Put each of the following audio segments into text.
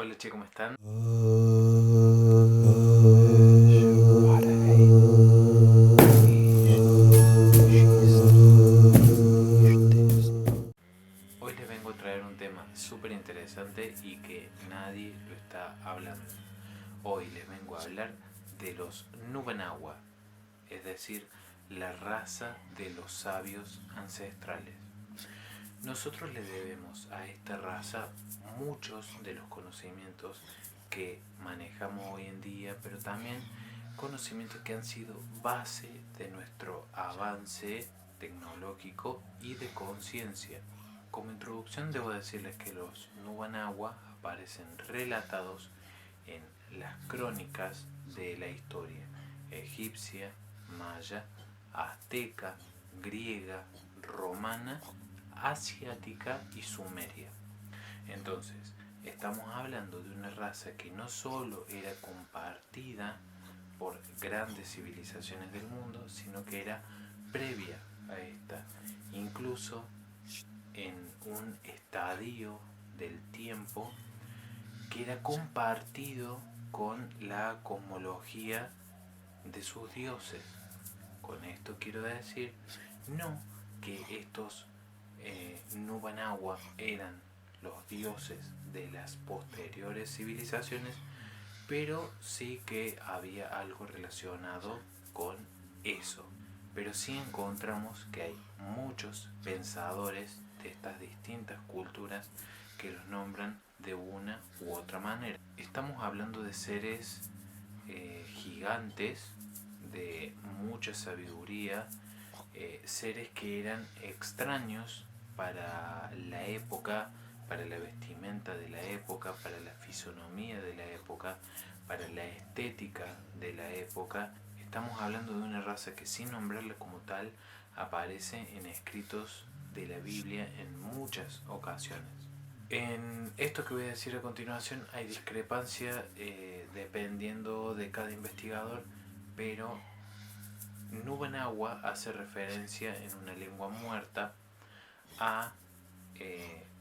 Hola chicos, ¿cómo están? Hoy les vengo a traer un tema súper interesante y que nadie lo está hablando. Hoy les vengo a hablar de los Nubanagua, es decir, la raza de los sabios ancestrales. Nosotros le debemos a esta raza muchos de los conocimientos que manejamos hoy en día, pero también conocimientos que han sido base de nuestro avance tecnológico y de conciencia. Como introducción debo decirles que los Nubanagua aparecen relatados en las crónicas de la historia egipcia, maya, azteca, griega, romana, asiática y sumeria. Entonces, estamos hablando de una raza que no solo era compartida por grandes civilizaciones del mundo, sino que era previa a esta, incluso en un estadio del tiempo que era compartido con la cosmología de sus dioses. Con esto quiero decir no que estos Nubanagua eran los dioses de las posteriores civilizaciones, pero sí que había algo relacionado con eso. Pero sí encontramos que hay muchos pensadores de estas distintas culturas que los nombran de una u otra manera. Estamos hablando de seres gigantes, de mucha sabiduría, seres que eran extraños para la época, para la vestimenta de la época, para la fisonomía de la época, para la estética de la época. Estamos hablando de una raza que, sin nombrarla como tal, aparece en escritos de la Biblia en muchas ocasiones. En esto que voy a decir a continuación hay discrepancia dependiendo de cada investigador, pero Nubanagua hace referencia en una lengua muerta a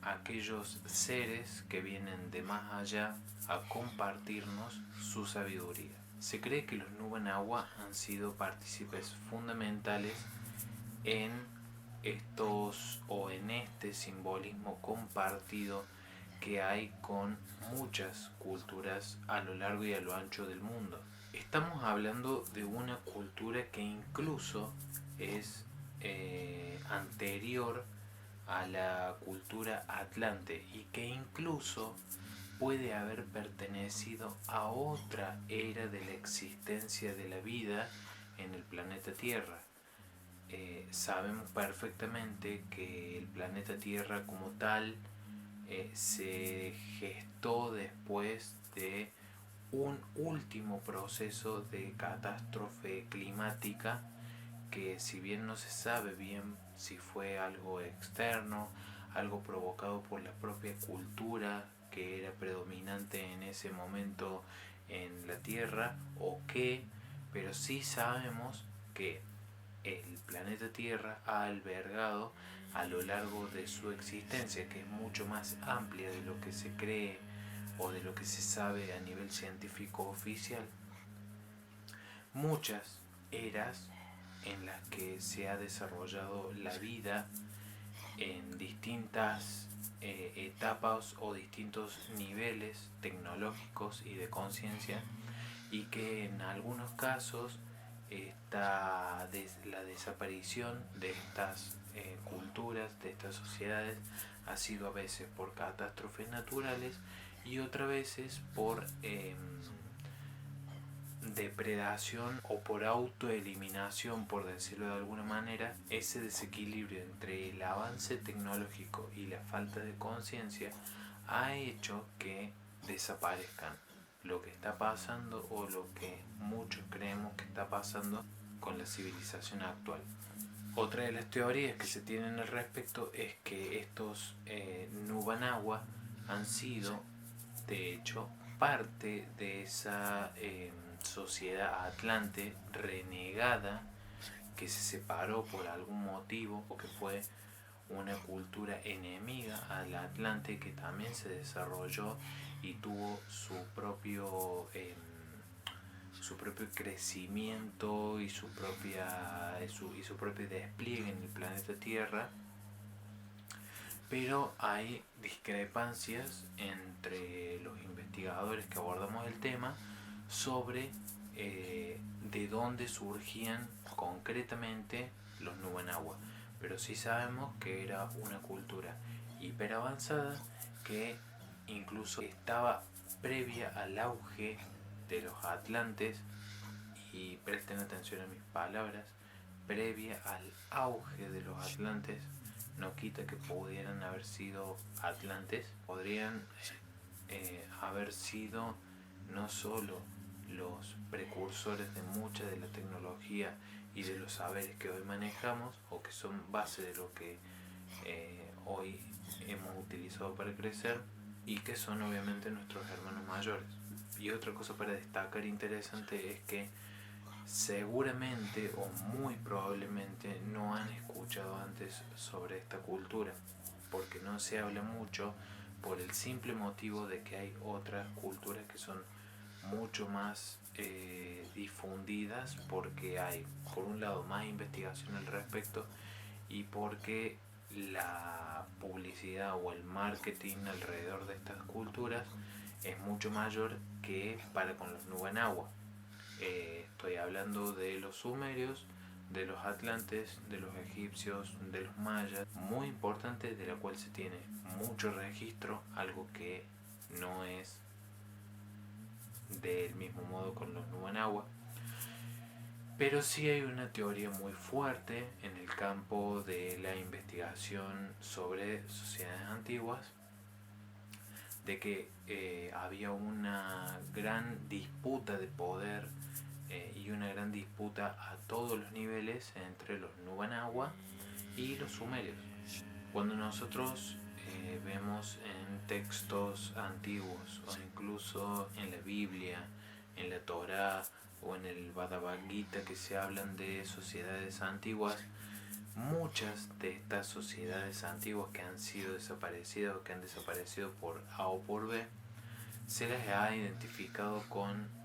aquellos seres que vienen de más allá a compartirnos su sabiduría. Se cree que los Nubanagua han sido partícipes fundamentales en estos o en este simbolismo compartido que hay con muchas culturas a lo largo y a lo ancho del mundo. Estamos hablando de una cultura que incluso es anterior a la cultura atlante y que incluso puede haber pertenecido a otra era de la existencia de la vida en el planeta Tierra. Sabemos perfectamente que el planeta Tierra como tal se gestó después de un último proceso de catástrofe climática que, si bien no se sabe bien si fue algo externo, algo provocado por la propia cultura que era predominante en ese momento en la Tierra o qué, pero sí sabemos que el planeta Tierra ha albergado a lo largo de su existencia, que es mucho más amplia de lo que se cree o de lo que se sabe a nivel científico oficial, muchas eras en las que se ha desarrollado la vida en distintas etapas o distintos niveles tecnológicos y de conciencia, y que en algunos casos la desaparición de estas culturas, de estas sociedades, ha sido a veces por catástrofes naturales y otras veces por depredación o por autoeliminación, por decirlo de alguna manera. Ese desequilibrio entre el avance tecnológico y la falta de conciencia ha hecho que desaparezcan. Lo que está pasando, o lo que muchos creemos que está pasando con la civilización actual. Otra de las teorías que se tienen al respecto es que estos Nubanagua han sido, de hecho, parte de esa sociedad atlante renegada que se separó por algún motivo, o que fue una cultura enemiga al Atlante que también se desarrolló y tuvo su propio crecimiento y su propio despliegue en el planeta Tierra, pero hay discrepancias entre los investigadores que abordamos el tema sobre de dónde surgían concretamente los Nubanagua, pero sí sabemos que era una cultura hiper avanzada que incluso estaba previa al auge de los atlantes, y presten atención a mis palabras, previa al auge de los atlantes. No quita que pudieran haber sido atlantes, podrían haber sido no solo los precursores de mucha de la tecnología y de los saberes que hoy manejamos, o que son base de lo que hoy hemos utilizado para crecer, y que son obviamente nuestros hermanos mayores. Y otra cosa para destacar interesante es que seguramente o muy probablemente no han escuchado antes sobre esta cultura, porque no se habla mucho por el simple motivo de que hay otras culturas que son mucho más difundidas, porque hay por un lado más investigación al respecto y porque la publicidad o el marketing alrededor de estas culturas es mucho mayor que para con los Nubanagua. Estoy hablando de los sumerios, de los atlantes, de los egipcios, de los mayas, muy importante, de la cual se tiene mucho registro, algo que no es del mismo modo con los Nubanagua. Pero sí hay una teoría muy fuerte en el campo de la investigación sobre sociedades antiguas, de que había una gran disputa de poder y una gran disputa a todos los niveles entre los Nubanagua y los sumerios. Cuando nosotros vemos en textos antiguos o incluso en la Biblia, en la Torá o en el Bhagavad Gita, que se hablan de sociedades antiguas, muchas de estas sociedades antiguas que han sido desaparecidas o que han desaparecido por A o por B, se las ha identificado con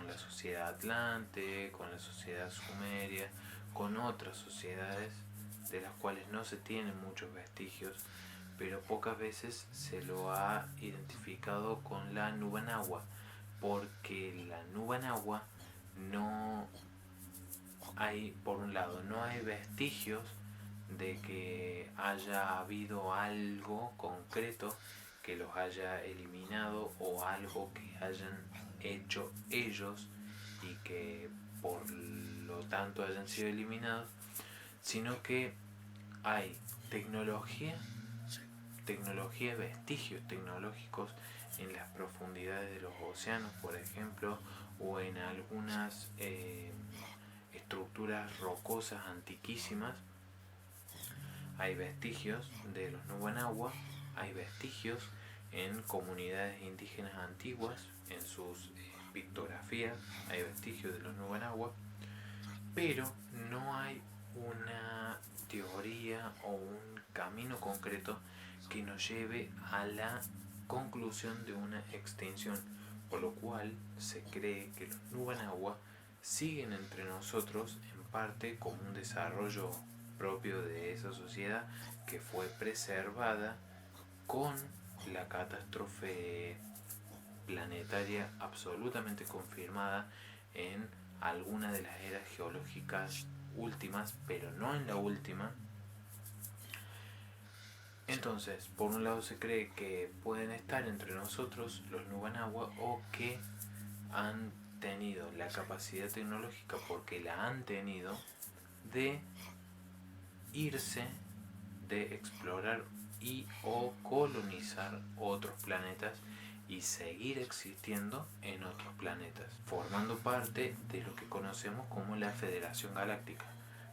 la sociedad atlante, con la sociedad sumeria, con otras sociedades de las cuales no se tienen muchos vestigios, pero pocas veces se lo ha identificado con la Nubanagua, porque la Nubanagua no hay, por un lado, no hay vestigios de que haya habido algo concreto que los haya eliminado o algo que hayan hecho ellos y que por lo tanto hayan sido eliminados, sino que hay tecnología, vestigios tecnológicos en las profundidades de los océanos, por ejemplo, o en algunas estructuras rocosas antiquísimas. Hay vestigios de los Nubanagua, hay vestigios en comunidades indígenas antiguas, en sus pictografías, hay vestigios de los Nubanagua, pero no hay una teoría o un camino concreto que nos lleve a la conclusión de una extinción, por lo cual se cree que los Nubanagua siguen entre nosotros en parte como un desarrollo propio de esa sociedad que fue preservada con la catástrofe planetaria absolutamente confirmada en alguna de las eras geológicas últimas, pero no en la última. Entonces, por un lado se cree que pueden estar entre nosotros los Nubanagua, o que han tenido la capacidad tecnológica, porque la han tenido, de irse, de explorar y o colonizar otros planetas y seguir existiendo en otros planetas, formando parte de lo que conocemos como la Federación Galáctica.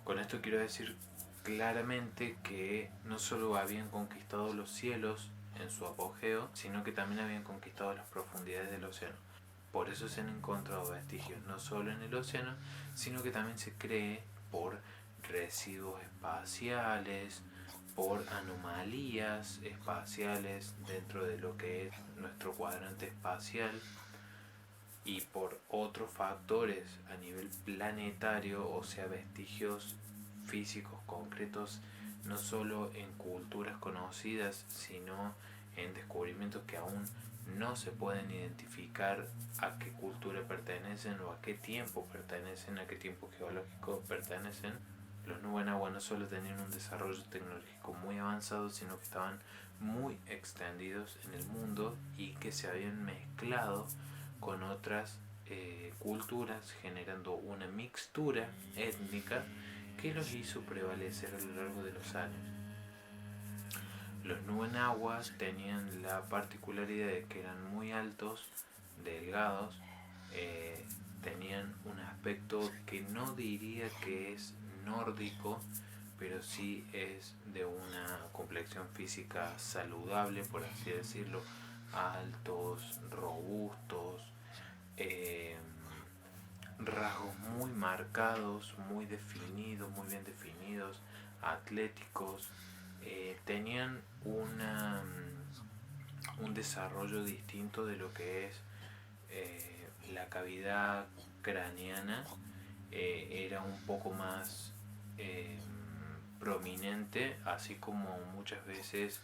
Con esto quiero decir claramente que no solo habían conquistado los cielos en su apogeo, sino que también habían conquistado las profundidades del océano. Por eso se han encontrado vestigios no solo en el océano, sino que también se cree por residuos espaciales, por anomalías espaciales dentro de lo que es nuestro cuadrante espacial y por otros factores a nivel planetario, o sea, vestigios físicos concretos, no solo en culturas conocidas, sino en descubrimientos que aún no se pueden identificar a qué cultura pertenecen o a qué tiempo pertenecen, a qué tiempo geológico pertenecen. Los Nubanagua no solo tenían un desarrollo tecnológico muy avanzado, sino que estaban muy extendidos en el mundo y que se habían mezclado con otras culturas, generando una mixtura étnica que los hizo prevalecer a lo largo de los años. Los Nubanagua tenían la particularidad de que eran muy altos, delgados, tenían un aspecto que no diría que es nórdico, pero sí es de una complexión física saludable, por así decirlo, altos, robustos, rasgos muy marcados, muy definidos, muy bien definidos, atléticos, tenían un desarrollo distinto de lo que es la cavidad craneana, era un poco más prominente, así como muchas veces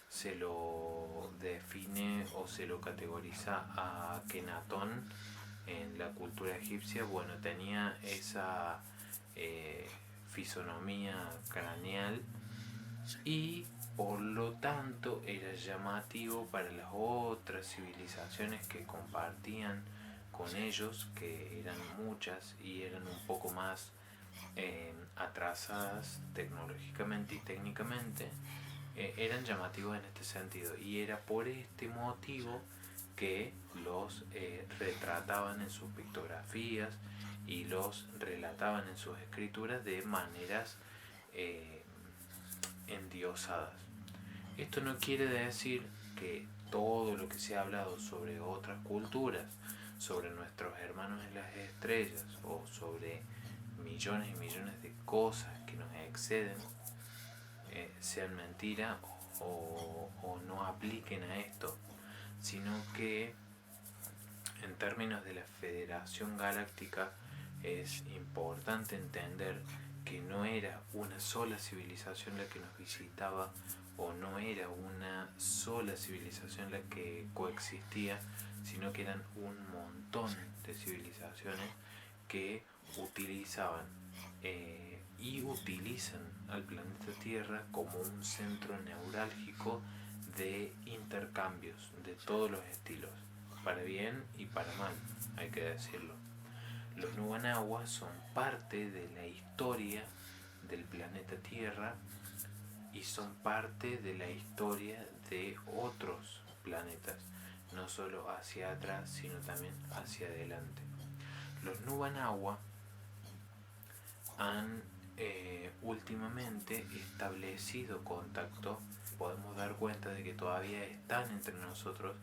se lo define o se lo categoriza a Kenatón en la cultura egipcia. Bueno, tenía esa fisonomía craneal y por lo tanto era llamativo para las otras civilizaciones que compartían con ellos, que eran muchas y eran un poco más atrasadas tecnológicamente y técnicamente, eran llamativos en este sentido, y era por este motivo que los retrataban en sus pictografías y los relataban en sus escrituras de maneras endiosadas. Esto no quiere decir que todo lo que se ha hablado sobre otras culturas, sobre nuestros hermanos en las estrellas o sobre millones y millones de cosas que nos exceden, sean mentira o no apliquen a esto, sino que en términos de la Federación Galáctica es importante entender que no era una sola civilización la que nos visitaba, o no era una sola civilización la que coexistía, sino que eran un montón de civilizaciones que utilizaban y utilizan al planeta Tierra como un centro neurálgico de intercambios de todos los estilos, para bien y para mal, hay que decirlo. Los Nubanagua son parte de la historia del planeta Tierra y son parte de la historia de otros planetas, no solo hacia atrás, sino también hacia adelante. Los Nubanagua han últimamente establecido contacto. Podemos dar cuenta de que todavía están entre nosotros,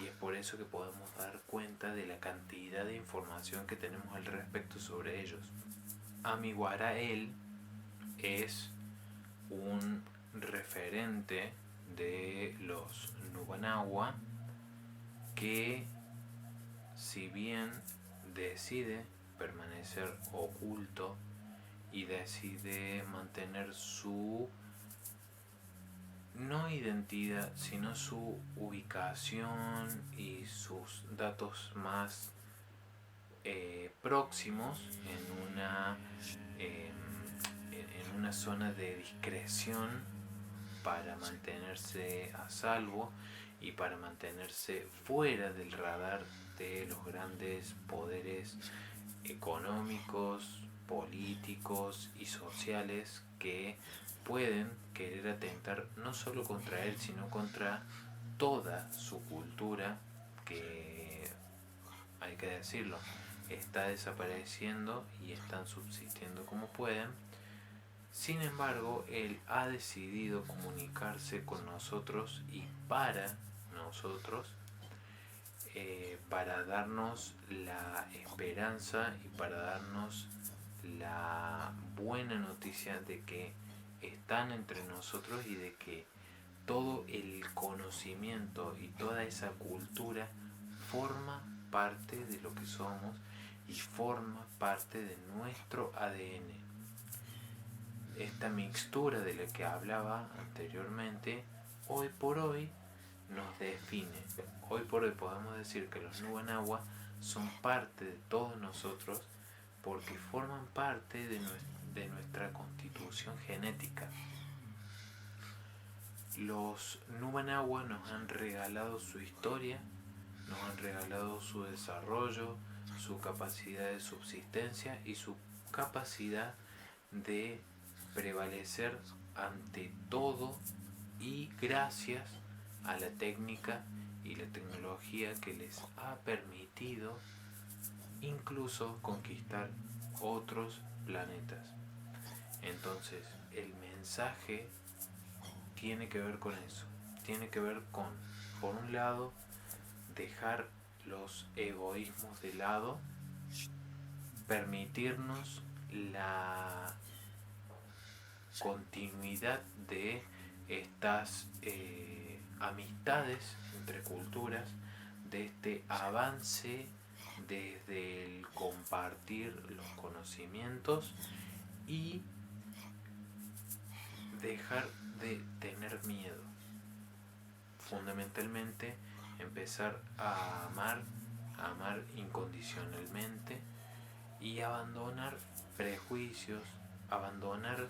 y es por eso que podemos dar cuenta de la cantidad de información que tenemos al respecto sobre ellos. Amiguarael es un referente de los Nubanagua que, si bien decide permanecer oculto y decide mantener su no identidad, sino su ubicación y sus datos más próximos en una zona de discreción, para mantenerse a salvo y para mantenerse fuera del radar de los grandes poderes económicos, políticos y sociales que pueden querer atentar no solo contra él, sino contra toda su cultura, que, hay que decirlo, está desapareciendo y están subsistiendo como pueden. Sin embargo, él ha decidido comunicarse con nosotros y para nosotros, para darnos la esperanza y para darnos la buena noticia de que están entre nosotros y de que todo el conocimiento y toda esa cultura forma parte de lo que somos y forma parte de nuestro ADN. Esta mixtura de la que hablaba anteriormente, hoy por hoy nos define. Hoy por hoy podemos decir que los Nubanagua son parte de todos nosotros porque forman parte de nuestra constitución genética. Los Nubanagua nos han regalado su historia, nos han regalado su desarrollo, su capacidad de subsistencia y su capacidad de prevalecer ante todo, y gracias a la técnica y la tecnología que les ha permitido incluso conquistar otros planetas. Entonces, el mensaje tiene que ver con eso, tiene que ver con, por un lado, dejar los egoísmos de lado, permitirnos la continuidad de estas amistades entre culturas, de este avance desde el compartir los conocimientos y dejar de tener miedo. Fundamentalmente empezar a amar incondicionalmente y abandonar prejuicios, abandonar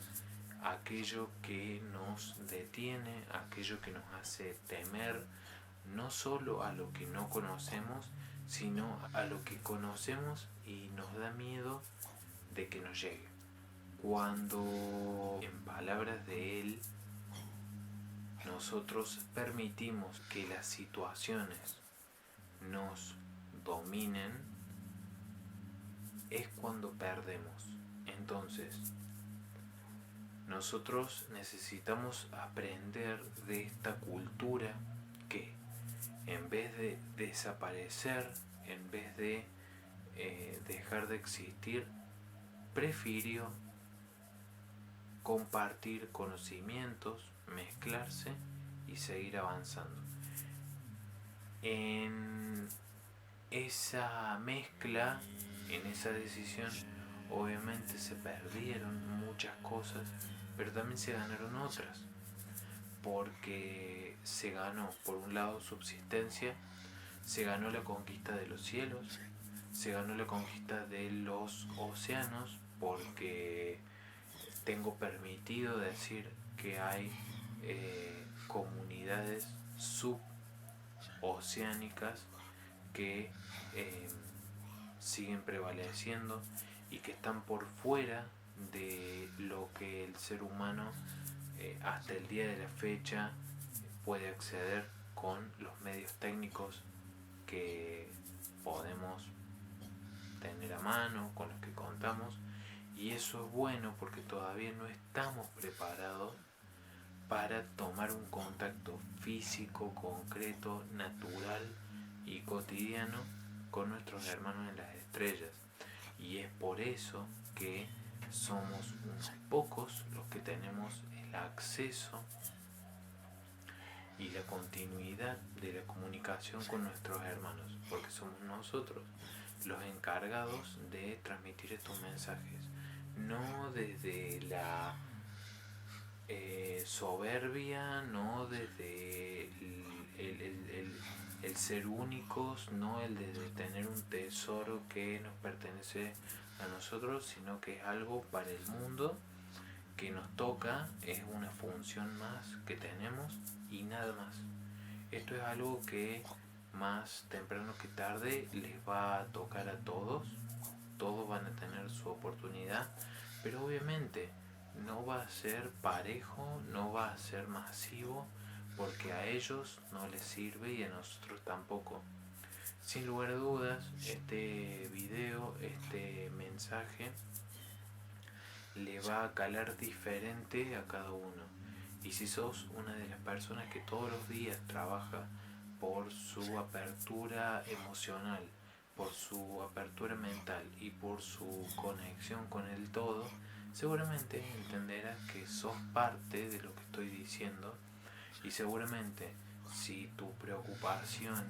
aquello que nos detiene, aquello que nos hace temer, no solo a lo que no conocemos, sino a lo que conocemos y nos da miedo de que nos llegue. Cuando, en palabras de él, nosotros permitimos que las situaciones nos dominen, es cuando perdemos. Entonces, nosotros necesitamos aprender de esta cultura que, en vez de desaparecer, en vez de dejar de existir, prefirió compartir conocimientos, mezclarse y seguir avanzando. En esa mezcla, en esa decisión, obviamente se perdieron muchas cosas, pero también se ganaron otras, porque se ganó, por un lado, subsistencia, se ganó la conquista de los cielos, se ganó la conquista de los océanos, porque tengo permitido decir que hay comunidades suboceánicas que siguen prevaleciendo y que están por fuera de lo que el ser humano hasta el día de la fecha puede acceder con los medios técnicos que podemos tener a mano, con los que contamos, y eso es bueno porque todavía no estamos preparados para tomar un contacto físico, concreto, natural y cotidiano con nuestros hermanos en las estrellas. Y es por eso que somos unos pocos los que tenemos el acceso y la continuidad de la comunicación con nuestros hermanos, porque somos nosotros los encargados de transmitir estos mensajes, no desde la soberbia, no desde el ser únicos, no el de tener un tesoro que nos pertenece a nosotros, sino que es algo para el mundo que nos toca, es una función más que tenemos y nada más. Esto es algo que más temprano que tarde les va a tocar a todos van a tener su oportunidad, pero obviamente no va a ser parejo, no va a ser masivo, porque a ellos no les sirve y a nosotros tampoco. Sin lugar a dudas, este video, este mensaje, le va a calar diferente a cada uno. Y si sos una de las personas que todos los días trabaja por su apertura emocional, por su apertura mental y por su conexión con el todo, seguramente entenderás que sos parte de lo que estoy diciendo y seguramente si tu preocupación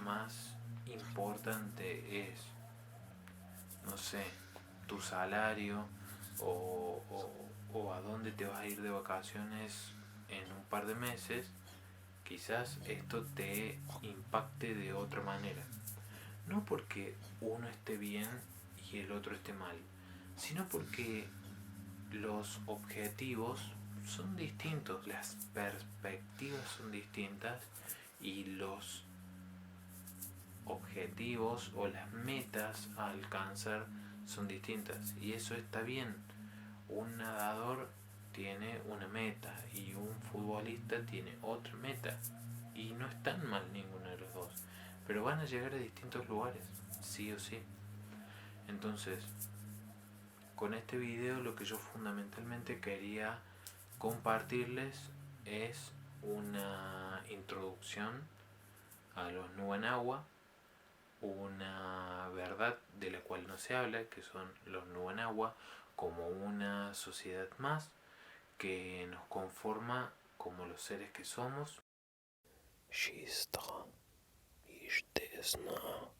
más importante es, no sé, tu salario o a dónde te vas a ir de vacaciones en un par de meses, quizás esto te impacte de otra manera. No porque uno esté bien y el otro esté mal, sino porque los objetivos son distintos, las perspectivas son distintas y los objetivos o las metas a alcanzar son distintas y eso está bien. Un nadador tiene una meta y un futbolista tiene otra meta y no están mal ninguno de los dos, pero van a llegar a distintos lugares, sí o sí. Entonces, con este video lo que yo fundamentalmente quería compartirles es una introducción a los Nubanagua, una verdad de la cual no se habla, que son los Nubanagua como una sociedad más que nos conforma como los seres que somos. Естественно.